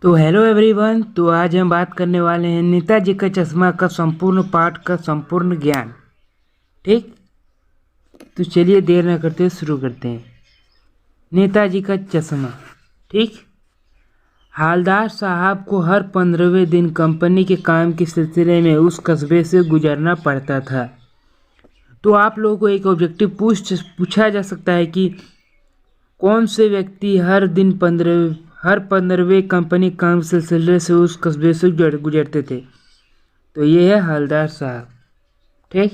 तो hello everyone. तो आज हम बात करने वाले हैं नेताजी का चश्मा का संपूर्ण पाठ का संपूर्ण ज्ञान। ठीक, तो चलिए देर न करते हुए शुरू करते हैं। नेताजी का चश्मा। ठीक, हालदार साहब को हर 15वें दिन कंपनी के काम के सिलसिले में उस कस्बे से गुजरना पड़ता था। तो आप लोगों को एक ऑब्जेक्टिव पूछा जा सकता है कि कौन से व्यक्ति हर दिन 15वें कंपनी काम सिलसिले से उस कस्बे से गुजरते थे। तो ये है हवलदार साहब। ठीक,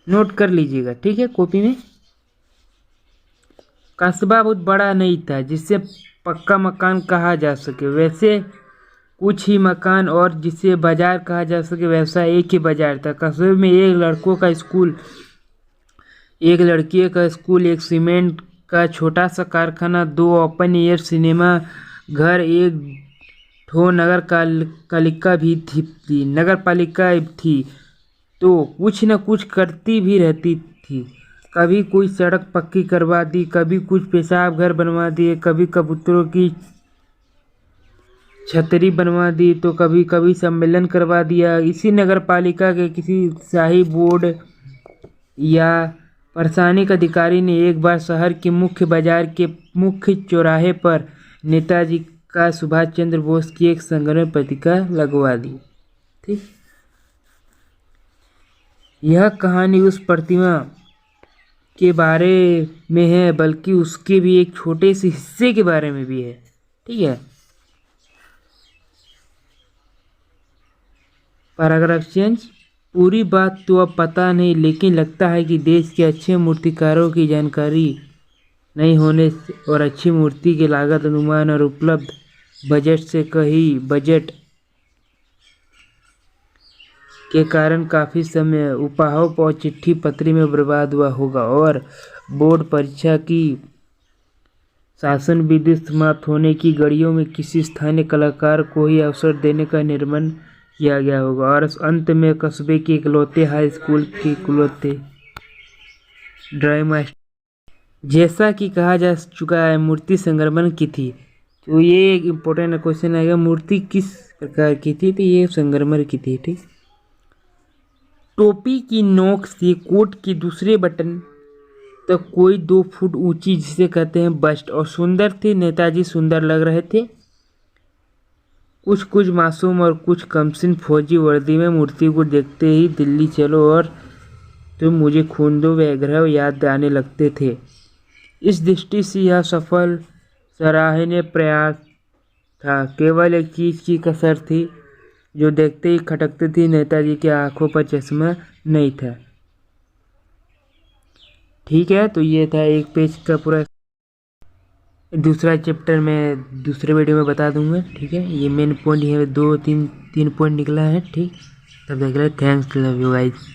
नोट कर लीजिएगा। ठीक है, कॉपी में। कस्बा बहुत बड़ा नहीं था जिसे पक्का मकान कहा जा सके, वैसे कुछ ही मकान, और जिसे बाजार कहा जा सके वैसा एक ही बाजार था। कस्बे में एक लड़कों का स्कूल, एक लड़कियों का स्कूल, एक सीमेंट का छोटा सा कारखाना, 2 ओपन एयर सिनेमा घर, एक ठो नगर पालिका भी थी। नगर पालिका थी तो कुछ न कुछ करती भी रहती थी। कभी कोई सड़क पक्की करवा दी, कभी कुछ पेशाब घर बनवा दिए, कभी कबूतरों की छतरी बनवा दी, तो कभी कभी सम्मेलन करवा दिया। इसी नगर पालिका के किसी शाही बोर्ड या प्रशासनिक अधिकारी ने एक बार शहर के मुख्य बाजार के मुख्य चौराहे पर नेताजी का सुभाष चंद्र बोस की एक संग्रह पत्रिका लगवा दी। ठीक, यह कहानी उस प्रतिमा के बारे में है, बल्कि उसके भी एक छोटे से हिस्से के बारे में भी है। ठीक है, पैराग्राफ चेंज। पूरी बात तो अब पता नहीं, लेकिन लगता है कि देश के अच्छे मूर्तिकारों की जानकारी नहीं होने और अच्छी मूर्ति की लागत अनुमान और उपलब्ध बजट के कारण काफ़ी समय उपहार और चिट्ठी पत्री में बर्बाद हुआ होगा, और बोर्ड परीक्षा की शासन विधि समाप्त होने की घड़ियों में किसी स्थानीय कलाकार को ही अवसर देने का निर्णय किया गया होगा, और अंत में कस्बे के इकलौते हाई स्कूल के इकलौते ड्राइंग मास्टर, जैसा कि कहा जा चुका है, मूर्ति संगमरमर की थी। तो ये एक इम्पोर्टेंट क्वेश्चन आएगा, मूर्ति किस प्रकार की थी? तो ये संगमरमर की थी। ठीक, टोपी की नोक से कोट के दूसरे बटन तक कोई 2 फुट ऊंची, जिसे कहते हैं बस्ट, और सुंदर थे। नेताजी सुंदर लग रहे थे, कुछ मासूम और कुछ कमसिन फौजी वर्दी में। मूर्ति को देखते ही दिल्ली चलो और तुम मुझे खून दो वगैरह याद आने लगते थे। इस दृष्टि से यह सफल सराहनीय प्रयास था। केवल एक चीज की कसर थी जो देखते ही खटकती थी, नेताजी की आंखों पर चश्मा नहीं था। ठीक है, तो ये था एक पेज का पूरा। दूसरा चैप्टर मैं दूसरे वीडियो में बता दूंगा। ठीक है, ये मेन पॉइंट है, 2-3 पॉइंट निकला है। ठीक, तब देख रहे। Thanks, love you guys.